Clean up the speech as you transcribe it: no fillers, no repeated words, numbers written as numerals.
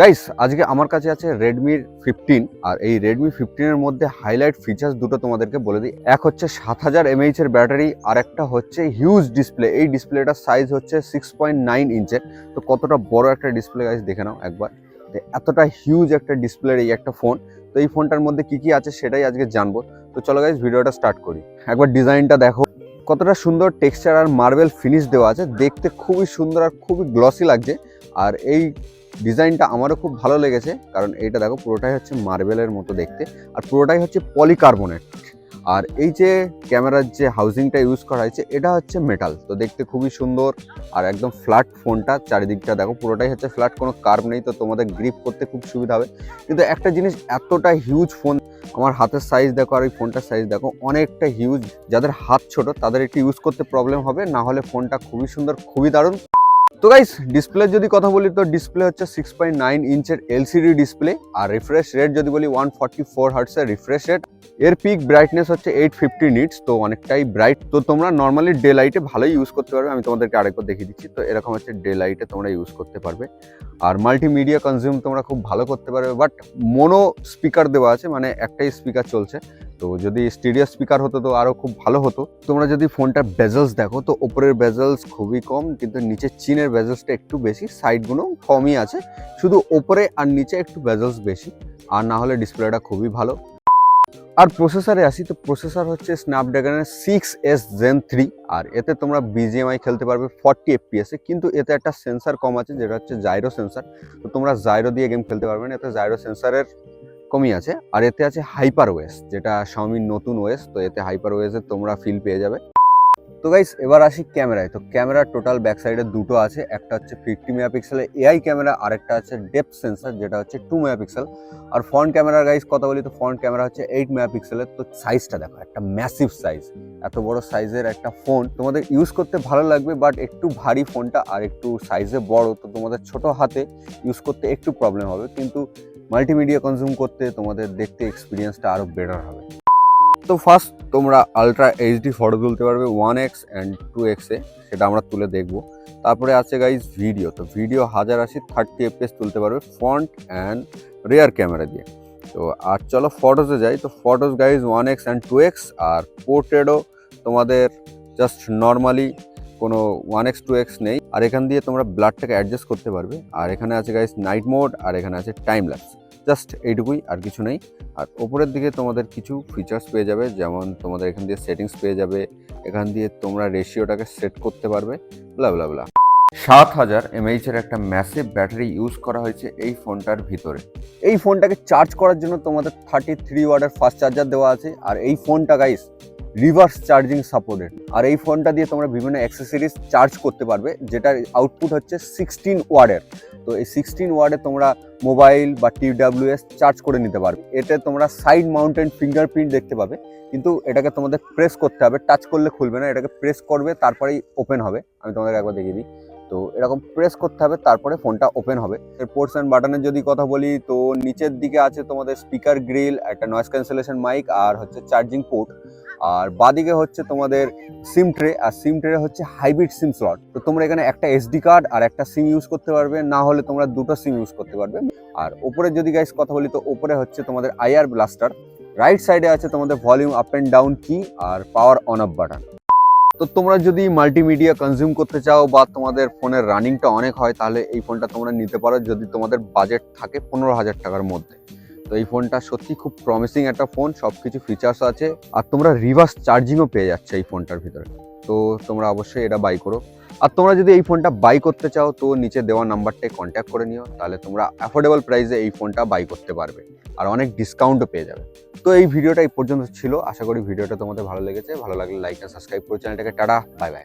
Guys আজকে আমার কাছে আছে Redmi 15 আর এই Redmi 15 এর মধ্যে হাইলাইট ফিচার্স দুটো তোমাদেরকে বলে দিই। এক হচ্ছে 7000 mAh এর ব্যাটারি আর একটা হচ্ছে হিউজ ডিসপ্লে। এই ডিসপ্লেটার সাইজ হচ্ছে 6.9 ইঞ্চের। তো কতটা বড় একটা ডিসপ্লে গাইস দেখে নাও একবার। এতটা হিউজ একটা ডিসপ্লের এই একটা ফোন। তো এই ফোনটার মধ্যে কি কি আছে সেটাই আজকে জানবো। তো চলো গাইস ভিডিওটা স্টার্ট করি। একবার ডিজাইনটা দেখো, কতটা সুন্দর টেক্সচার আর মার্বেল ফিনিশ দেওয়া আছে, দেখতে খুবই সুন্দর আর খুবই গ্লসি লাগছে। আর এই ডিজাইনটা আমারও খুব ভালো লেগেছে, কারণ এইটা দেখো পুরোটাই হচ্ছে মার্বেলের মতো দেখতে আর পুরোটাই হচ্ছে পলিকার্বনেট। আর এই যে ক্যামেরার যে হাউজিংটা ইউজ করা হয়েছে এটা হচ্ছে মেটাল, তো দেখতে খুবই সুন্দর আর একদম ফ্ল্যাট ফোনটা। চারিদিকটা দেখো পুরোটাই হচ্ছে ফ্ল্যাট, কোনো কার্ভ নেই, তো তোমাদের গ্রিপ করতে খুব সুবিধা হবে। কিন্তু একটা জিনিস, এতটা হিউজ ফোন, আমার হাতের সাইজ দেখো আর এই ফোনটার সাইজ দেখো অনেকটা হিউজ। যাদের হাত ছোট তাদের একটু ইউজ করতে প্রবলেম হবে, না হলে ফোনটা খুবই সুন্দর, খুবই দারুণ। তো গাইস ডিসপ্লের যদি কথা বলি তো ডিসপ্লে হচ্ছে 6.9 ইঞ্চের এলসিডি ডিসপ্লে। আর রিফ্রেশ রেট যদি বলি 144 হার্টসের রিফ্রেশ রেট। এর পিক ব্রাইটনেস হচ্ছে 850 নিটস, তো অনেকটাই ব্রাইট। তো তোমরা নর্মালি ডে লাইটে ভালোই ইউজ করতে পারবে, আমি তোমাদেরকে আরেকবার দেখিয়ে দিচ্ছি। তো এরকম হচ্ছে ডে লাইটে তোমরা ইউজ করতে পারবে। আর মাল্টিমিডিয়া কনজিউম তোমরা খুব ভালো করতে পারবে, বাট মোনো স্পিকার দেওয়া আছে, মানে একটাই স্পিকার চলছে। তো যদি স্টেরিও স্পিকার হতো তো আরও খুব ভালো হতো। তোমরা যদি ফোনটার বেজেলস দেখো তো ওপরের বেজেলস খুবই কম, কিন্তু নিচের চিনের বেজেলসটা একটু বেশি, সাইডগুলো কমই আছে, শুধু ওপরে আর নিচে একটু বেজেলস বেশি। আর না হলে ডিসপ্লেটা খুবই ভালো। আর প্রসেসরে আসি তো প্রসেসর হচ্ছে স্ন্যাপড্রাগনের 6S Gen 3। আর এতে তোমরা BGMI খেলতে পারবে 40 FPS এ, কিন্তু এতে একটা সেন্সার কম আছে যেটা হচ্ছে জাইরো সেন্সার। তো তোমরা জাইরো দিয়ে গেম খেলতে পারবে না, এতে জাইরো সেন্সারের কমই আছে। আর এতে আছে হাইপার ওএস, যেটা Xiaomi নতুন ওএস, তো এতে হাইপার ওএস এর তোমরা ফিল পেয়ে যাবে। তো গাইস এবার আসি ক্যামেরায়। তো ক্যামেরা টোটাল ব্যাক সাইডে দুটো আছে, একটা হচ্ছে 50 মেগাপিক্সেলের এআই ক্যামেরা আর একটা আছে ডেপথ সেন্সার যেটা হচ্ছে 2 মেগাপিক্সেল। আর ফ্রন্ট ক্যামেরার গাইস কথা বলি তো ফ্রন্ট ক্যামেরা হচ্ছে 8 মেগাপিক্সেলের। তো সাইজটা দেখো, একটা ম্যাসিভ সাইজ। এত বড় সাইজের একটা ফোন তোমাদের ইউজ করতে ভালো লাগবে, বাট একটু ভারী ফোনটা আর একটু সাইজে বড়, তো তোমাদের ছোট হাতে ইউজ করতে একটু প্রবলেম হবে, কিন্তু মাল্টিমিডিয়া কনজিউম করতে তোমাদের দেখতে এক্সপিরিয়েন্সটা আরও বেটার হবে। তো ফার্স্ট তোমরা আলট্রা এইচডি ফটো তুলতে পারবে 1x অ্যান্ড 2x এ, সেটা আমরা তুলে দেখব। তারপরে আছে গাইজ ভিডিও, তো ভিডিও 1080 30 fps তুলতে পারবে ফ্রন্ট অ্যান্ড রিয়ার ক্যামেরা দিয়ে। তো আর চলো ফটোসে যাই। তো photos guys 1x and 2x। আর পোর্ট্রেটও তোমাদের জাস্ট নর্মালি কোনো 1x 2x নেই। আর এখান দিয়ে তোমরা ব্লাডটাকে অ্যাডজাস্ট করতে পারবে। আর এখানে আছে গাইজ নাইট মোড আর এখানে আছে টাইম ল্যাপস, জাস্ট এইটুকুই, আর কিছু নেই। আর ওপরের দিকে তোমাদের কিছু ফিচার্স পেয়ে যাবে, যেমন তোমাদের এখান দিয়ে সেটিংস পেয়ে যাবে, এখান দিয়ে তোমরা রেশিওটাকে সেট করতে পারবে, ব্লা ব্লা ব্লা। 7000 mAh এর একটা ম্যাসিভ ব্যাটারি ইউজ করা হয়েছে এই ফোনটার ভিতরে। এই ফোনটাকে চার্জ করার জন্য তোমাদের 33 ওয়াটের ফাস্ট চার্জার দেওয়া আছে। আর এই ফোনটা গাইস রিভার্স চার্জিং সাপোর্টেড। আর এই ফোনটা দিয়ে তোমরা বিভিন্ন অ্যাক্সেসরিজ চার্জ করতে পারবে, যেটার আউটপুট হচ্ছে 16 ওয়াটের। তো এই 16 ওয়াটে তোমরা মোবাইল বা TWS চার্জ করে নিতে পারবে। এতে তোমরা সাইড মাউন্টেন ফিঙ্গারপ্রিন্ট দেখতে পাবে, কিন্তু এটাকে তোমাদের প্রেস করতে হবে, টাচ করলে খুলবে না, এটাকে প্রেস করবে তারপরেই ওপেন হবে। আমি তোমাদের একবার দেখিয়ে দিই। তো এরকম প্রেস করতে হবে, তারপরে ফোনটা ওপেন হবে। এর পোর্টস অ্যান্ড বাটনের যদি কথা বলি তো নিচের দিকে আছে তোমাদের স্পিকার গ্রিল, একটা নয়েজ ক্যান্সেলেশন মাইক আর হচ্ছে চার্জিং পোর্ট। আর বাদিকে হচ্ছে তোমাদের সিম ট্রে, আর সিম ট্রে হচ্ছে হাইব্রিড সিম স্লট। তো তোমরা এখানে একটা SD কার্ড আর একটা সিম ইউজ করতে পারবে, না হলে তোমরা দুটো সিম ইউজ করতে পারবে। আর ওপরে যদি গাইস কথা বলি তো ওপরে হচ্ছে তোমাদের IR ব্লাস্টার। রাইট সাইডে আছে তোমাদের ভলিউম আপ অ্যান্ড ডাউন কি আর পাওয়ার অন অফ বাটন। তো তোমরা যদি মাল্টিমিডিয়া কনজিউম করতে চাও বা তোমাদের ফোনের রানিংটা অনেক হয়, তাহলে এই ফোনটা তোমরা নিতে পারো যদি তোমাদের বাজেট থাকে 15,000 টাকার মধ্যে। তো এই ফোনটা সত্যি খুব প্রমিসিং একটা ফোন, সব কিছু ফিচার্স আছে। আর তোমরা রিভার্স চার্জিংও পেয়ে যাচ্ছে এই ফোনটার ভিতরে। তো তোমরা অবশ্যই এটা বাই করো। আর তোমরা যদি এই ফোনটা বাই করতে চাও তো নিচে দেওয়া নাম্বারটায় কন্ট্যাক্ট করে নিও, তাহলে তোমরা অ্যাফোর্ডেবল প্রাইসে এই ফোনটা বাই করতে পারবে আর অনেক ডিসকাউন্টও পেয়ে যাবে। তো এই ভিডিওটা এই পর্যন্ত ছিল, আশা করি ভিডিওটা তোমাদের ভালো লেগেছে। ভালো লাগলে লাইক আর সাবস্ক্রাইব করে চ্যানেলটাকে। Tata, bye bye.